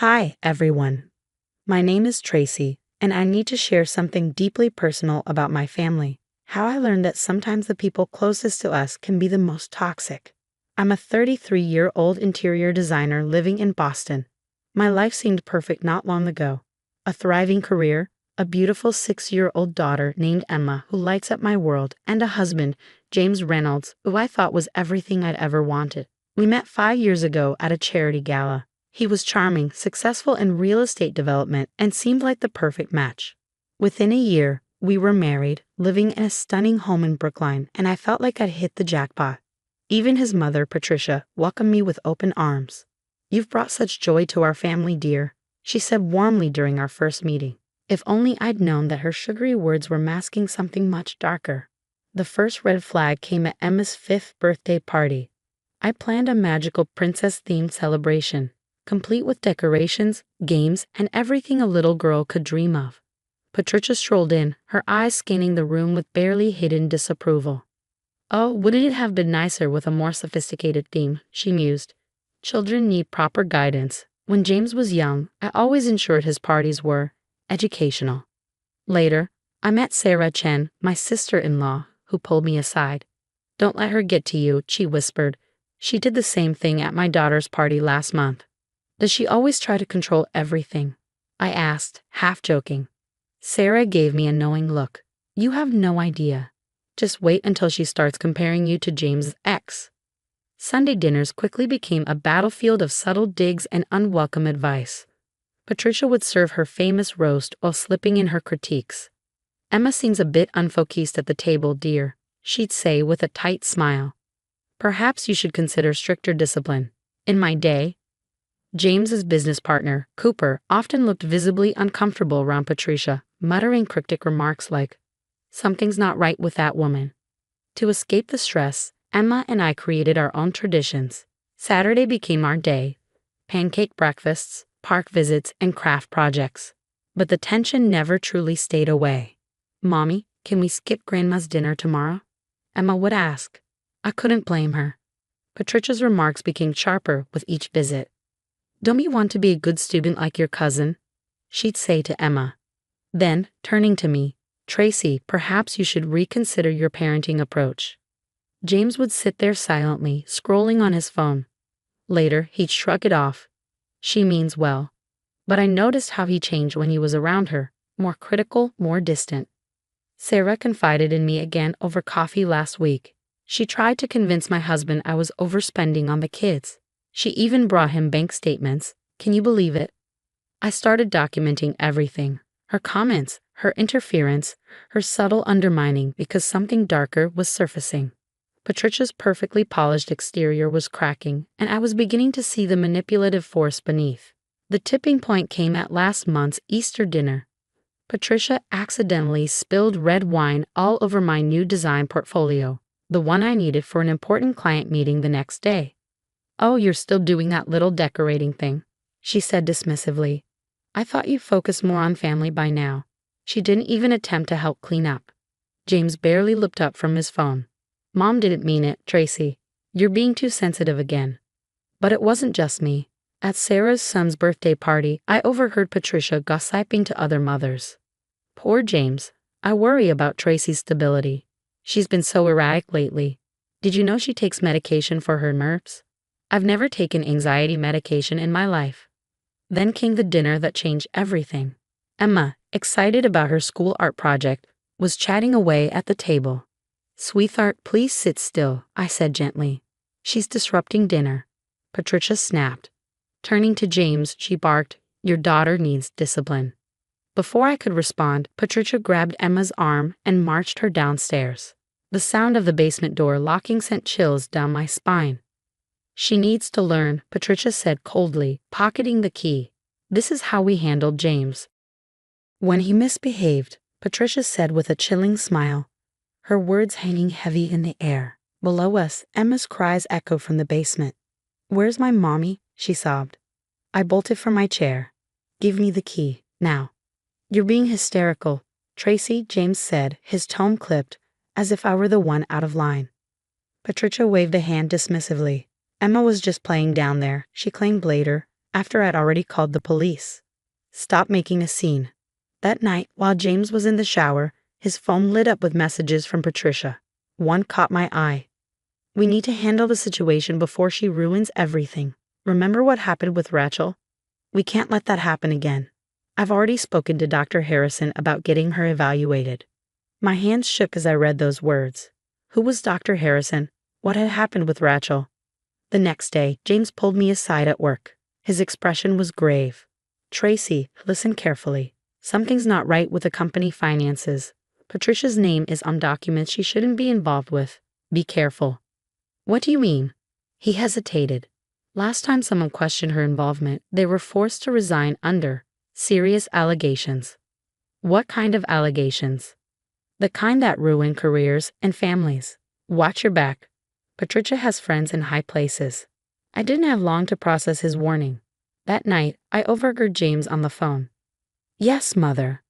Hi, everyone. My name is Tracy, and I need to share something deeply personal about my family. How I learned that sometimes the people closest to us can be the most toxic. I'm a 33-year-old interior designer living in Boston. My life seemed perfect not long ago. A thriving career, a beautiful 6-year-old daughter named Emma who lights up my world, and a husband, James Reynolds, who I thought was everything I'd ever wanted. We met 5 years ago at a charity gala. He was charming, successful in real estate development, and seemed like the perfect match. Within a year, we were married, living in a stunning home in Brookline, and I felt like I'd hit the jackpot. Even his mother, Patricia, welcomed me with open arms. "You've brought such joy to our family, dear," she said warmly during our first meeting. If only I'd known that her sugary words were masking something much darker. The first red flag came at Emma's 5th birthday party. I planned a magical princess-themed celebration, complete with decorations, games, and everything a little girl could dream of. Patricia strolled in, her eyes scanning the room with barely hidden disapproval. "Oh, wouldn't it have been nicer with a more sophisticated theme?" she mused. "Children need proper guidance. When James was young, I always ensured his parties were educational." Later, I met Sarah Chen, my sister-in-law, who pulled me aside. "Don't let her get to you," she whispered. "She did the same thing at my daughter's party last month." "Does she always try to control everything?" I asked, half joking. Sarah gave me a knowing look. "You have no idea. Just wait until she starts comparing you to James's ex." Sunday dinners quickly became a battlefield of subtle digs and unwelcome advice. Patricia would serve her famous roast while slipping in her critiques. "Emma seems a bit unfocused at the table, dear," she'd say with a tight smile. "Perhaps you should consider stricter discipline." In my day, James's business partner, Cooper, often looked visibly uncomfortable around Patricia, muttering cryptic remarks like, "Something's not right with that woman." To escape the stress, Emma and I created our own traditions. Saturday became our day: pancake breakfasts, park visits, and craft projects. But the tension never truly stayed away. "Mommy, can we skip Grandma's dinner tomorrow?" Emma would ask. I couldn't blame her. Patricia's remarks became sharper with each visit. "Don't you want to be a good student like your cousin?" she'd say to Emma. Then, turning to me, "Tracy, perhaps you should reconsider your parenting approach." James would sit there silently, scrolling on his phone. Later, he'd shrug it off. "She means well." But I noticed how he changed when he was around her, more critical, more distant. Sarah confided in me again over coffee last week. She tried to convince my husband I was overspending on the kids. She even brought him bank statements. Can you believe it? I started documenting everything. Her comments, her interference, her subtle undermining because something darker was surfacing. Patricia's perfectly polished exterior was cracking, and I was beginning to see the manipulative force beneath. The tipping point came at last month's Easter dinner. Patricia accidentally spilled red wine all over my new design portfolio, the one I needed for an important client meeting the next day. "Oh, you're still doing that little decorating thing," she said dismissively. "I thought you focused more on family by now." She didn't even attempt to help clean up. James barely looked up from his phone. "Mom didn't mean it, Tracy. You're being too sensitive again." But it wasn't just me. At Sarah's son's birthday party, I overheard Patricia gossiping to other mothers. "Poor James. I worry about Tracy's stability. She's been so erratic lately. Did you know she takes medication for her nerves?" I've never taken anxiety medication in my life. Then came the dinner that changed everything. Emma, excited about her school art project, was chatting away at the table. "Sweetheart, please sit still," I said gently. "She's disrupting dinner." Patricia snapped. Turning to James, she barked, "Your daughter needs discipline." Before I could respond, Patricia grabbed Emma's arm and marched her downstairs. The sound of the basement door locking sent chills down my spine. "She needs to learn," Patricia said coldly, pocketing the key. "This is how we handled James when he misbehaved," Patricia said with a chilling smile, her words hanging heavy in the air. Below us, Emma's cries echoed from the basement. "Where's my mommy?" she sobbed. I bolted from my chair. "Give me the key, now." "You're being hysterical, Tracy," James said, his tone clipped, as if I were the one out of line. Patricia waved a hand dismissively. "Emma was just playing down there," she claimed later, after I'd already called the police. Stop making a scene. That night, while James was in the shower, his phone lit up with messages from Patricia. One caught my eye. We need to handle the situation before she ruins everything. Remember what happened with Rachel? We can't let that happen again. I've already spoken to Dr. Harrison about getting her evaluated. My hands shook as I read those words. Who was Dr. Harrison? What had happened with Rachel? The next day, James pulled me aside at work. His expression was grave. Tracy, listen carefully. Something's not right with the company finances. Patricia's name is on documents she shouldn't be involved with. Be careful. What do you mean? He hesitated. Last time someone questioned her involvement, they were forced to resign under serious allegations. What kind of allegations? The kind that ruin careers and families. Watch your back. Patricia has friends in high places. I didn't have long to process his warning. That night, I overheard James on the phone. Yes, Mother.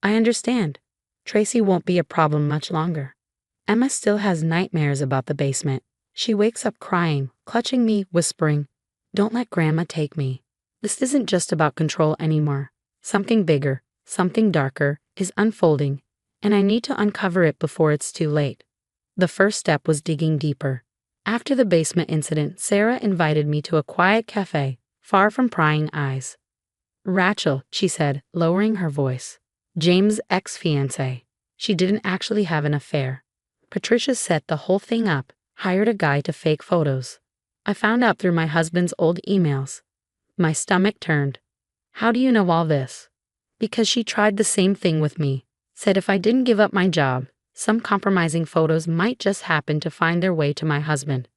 I understand. Tracy won't be a problem much longer. Emma still has nightmares about the basement. She wakes up crying, clutching me, whispering, "Don't let Grandma take me." This isn't just about control anymore. Something bigger, something darker, is unfolding, and I need to uncover it before it's too late. The first step was digging deeper. After the basement incident, Sarah invited me to a quiet cafe, far from prying eyes. Rachel, she said, lowering her voice. James' ex-fiancée. She didn't actually have an affair. Patricia set the whole thing up, hired a guy to fake photos. I found out through my husband's old emails. My stomach turned. How do you know all this? Because she tried the same thing with me. Said if I didn't give up my job, some compromising photos might just happen to find their way to my husband.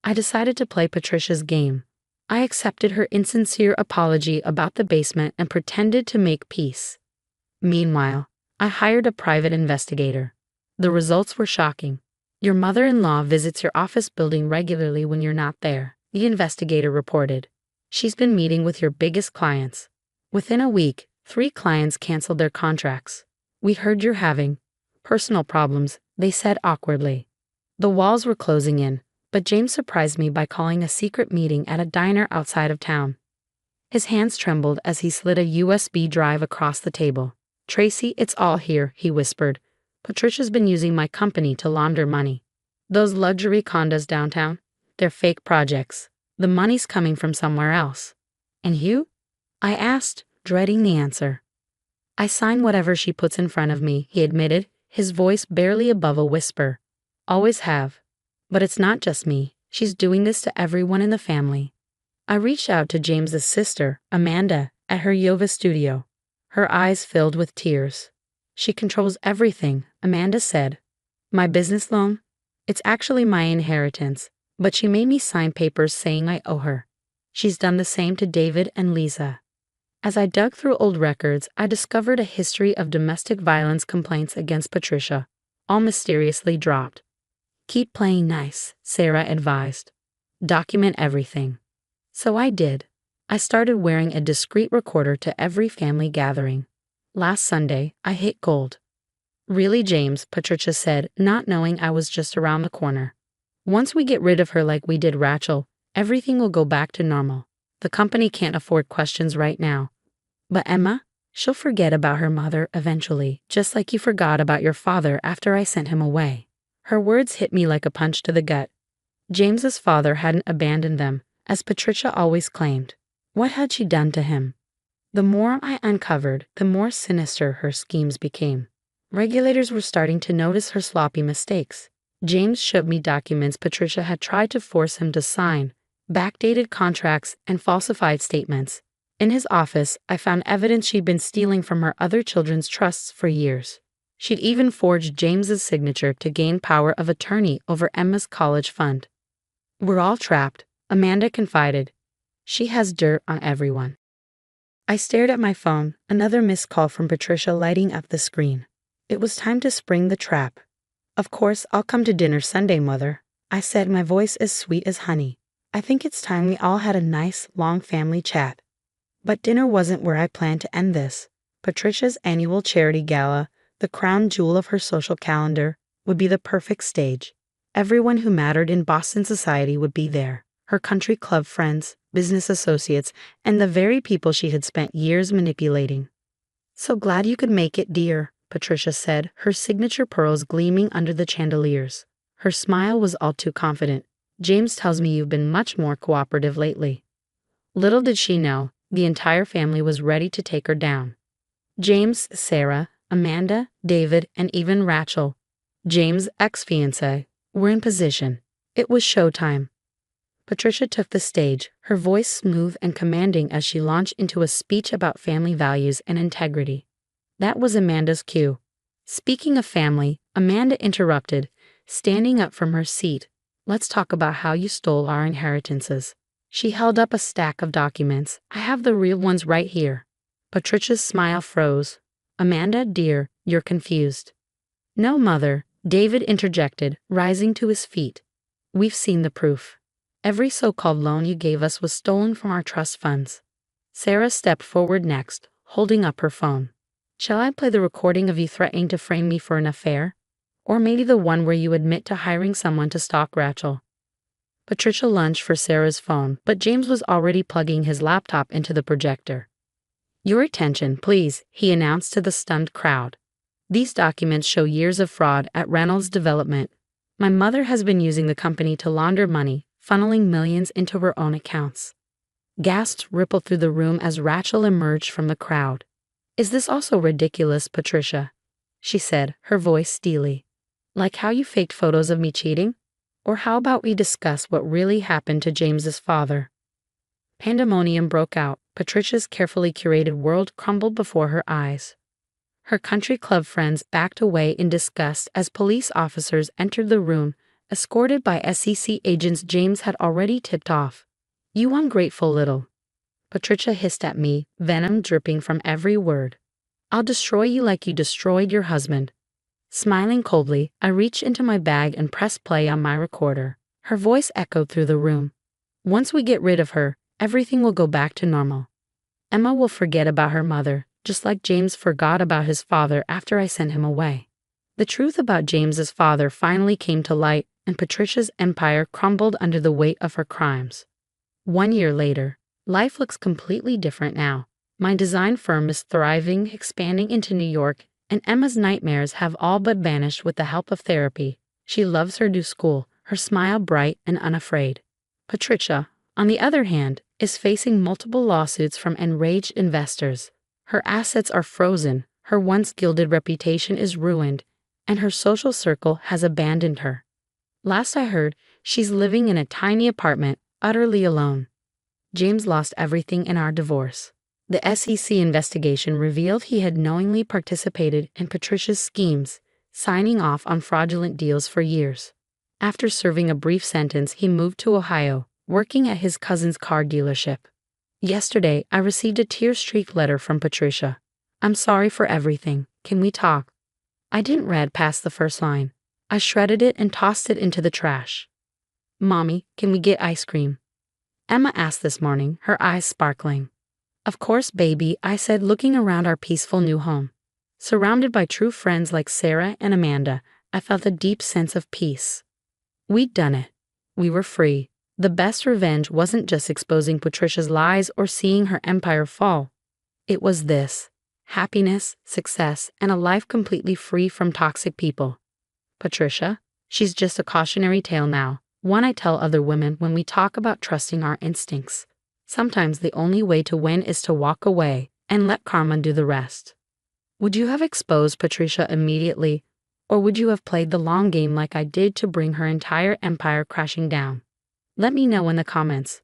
I decided to play Patricia's game. I accepted her insincere apology about the basement and pretended to make peace. Meanwhile, I hired a private investigator. The results were shocking. Your mother-in-law visits your office building regularly when you're not there, the investigator reported. She's been meeting with your biggest clients. Within a week, 3 clients canceled their contracts. We heard you're having personal problems, they said awkwardly. The walls were closing in, but James surprised me by calling a secret meeting at a diner outside of town. His hands trembled as he slid a USB drive across the table. Tracy, it's all here, he whispered. Patricia's been using my company to launder money. Those luxury condos downtown, they're fake projects. The money's coming from somewhere else. And you? I asked, dreading the answer. I sign whatever she puts in front of me, he admitted, his voice barely above a whisper. Always have. But it's not just me. She's doing this to everyone in the family. I reached out to James's sister, Amanda, at her yoga studio. Her eyes filled with tears. She controls everything, Amanda said. My business loan? It's actually my inheritance, but she made me sign papers saying I owe her. She's done the same to David and Lisa. As I dug through old records, I discovered a history of domestic violence complaints against Patricia, all mysteriously dropped. Keep playing nice, Sarah advised. Document everything. So I did. I started wearing a discreet recorder to every family gathering. Last Sunday, I hit gold. Really, James, Patricia said, not knowing I was just around the corner. Once we get rid of her like we did Rachel, everything will go back to normal. The company can't afford questions right now. But Emma, she'll forget about her mother eventually, just like you forgot about your father after I sent him away. Her words hit me like a punch to the gut. James's father hadn't abandoned them, as Patricia always claimed. What had she done to him? The more I uncovered, the more sinister her schemes became. Regulators were starting to notice her sloppy mistakes. James showed me documents Patricia had tried to force him to sign, backdated contracts, and falsified statements. In his office, I found evidence she'd been stealing from her other children's trusts for years. She'd even forged James's signature to gain power of attorney over Emma's college fund. We're all trapped, Amanda confided. She has dirt on everyone. I stared at my phone, another missed call from Patricia lighting up the screen. It was time to spring the trap. Of course, I'll come to dinner Sunday, Mother, I said, my voice as sweet as honey. I think it's time we all had a nice, long family chat. But dinner wasn't where I planned to end this. Patricia's annual charity gala, the crown jewel of her social calendar, would be the perfect stage. Everyone who mattered in Boston society would be there. her country club friends, business associates, and the very people she had spent years manipulating. "So glad you could make it, dear," Patricia said, her signature pearls gleaming under the chandeliers. Her smile was all too confident. "James tells me you've been much more cooperative lately." Little did she know, the entire family was ready to take her down. James, Sarah, Amanda, David, and even Rachel, James' ex-fiancé, were in position. It was showtime. Patricia took the stage, her voice smooth and commanding as she launched into a speech about family values and integrity. That was Amanda's cue. Speaking of family, Amanda interrupted, standing up from her seat. "Let's talk about how you stole our inheritances." She held up a stack of documents. "I have the real ones right here." Patricia's smile froze. "Amanda, dear, you're confused." "No, Mother," David interjected, rising to his feet. "We've seen the proof. Every so-called loan you gave us was stolen from our trust funds." Sarah stepped forward next, holding up her phone. "Shall I play the recording of you threatening to frame me for an affair? Or maybe the one where you admit to hiring someone to stalk Rachel?" Patricia lunged for Sarah's phone, but James was already plugging his laptop into the projector. "Your attention, please," he announced to the stunned crowd. "These documents show years of fraud at Reynolds Development. My mother has been using the company to launder money, funneling millions into her own accounts." Gasps rippled through the room as Rachel emerged from the crowd. "Is this also ridiculous, Patricia?" she said, her voice steely. "Like how you faked photos of me cheating? Or how about we discuss what really happened to James's father?" Pandemonium broke out. Patricia's carefully curated world crumbled before her eyes. Her country club friends backed away in disgust as police officers entered the room, escorted by SEC agents James had already tipped off. "You ungrateful little..." Patricia hissed at me, venom dripping from every word. "I'll destroy you like you destroyed your husband." Smiling coldly, I reached into my bag and pressed play on my recorder. Her voice echoed through the room. "Once we get rid of her, everything will go back to normal. Emma will forget about her mother, just like James forgot about his father after I sent him away." The truth about James's father finally came to light, and Patricia's empire crumbled under the weight of her crimes. 1 year later, life looks completely different now. My design firm is thriving, expanding into New York, and Emma's nightmares have all but vanished with the help of therapy. She loves her new school, her smile bright and unafraid. Patricia, on the other hand, is facing multiple lawsuits from enraged investors. Her assets are frozen, her once gilded reputation is ruined, and her social circle has abandoned her. Last I heard, she's living in a tiny apartment, utterly alone. James lost everything in our divorce. The SEC investigation revealed he had knowingly participated in Patricia's schemes, signing off on fraudulent deals for years. After serving a brief sentence, he moved to Ohio, working at his cousin's car dealership. Yesterday, I received a tear-streaked letter from Patricia. "I'm sorry for everything. Can we talk?" I didn't read past the first line. I shredded it and tossed it into the trash. "Mommy, can we get ice cream?" Emma asked this morning, her eyes sparkling. "Of course, baby," I said, looking around our peaceful new home. Surrounded by true friends like Sarah and Amanda, I felt a deep sense of peace. We'd done it. We were free. The best revenge wasn't just exposing Patricia's lies or seeing her empire fall. It was this: happiness, success, and a life completely free from toxic people. Patricia, she's just a cautionary tale now, one I tell other women when we talk about trusting our instincts. Sometimes the only way to win is to walk away and let karma do the rest. Would you have exposed Patricia immediately, or would you have played the long game like I did to bring her entire empire crashing down? Let me know in the comments.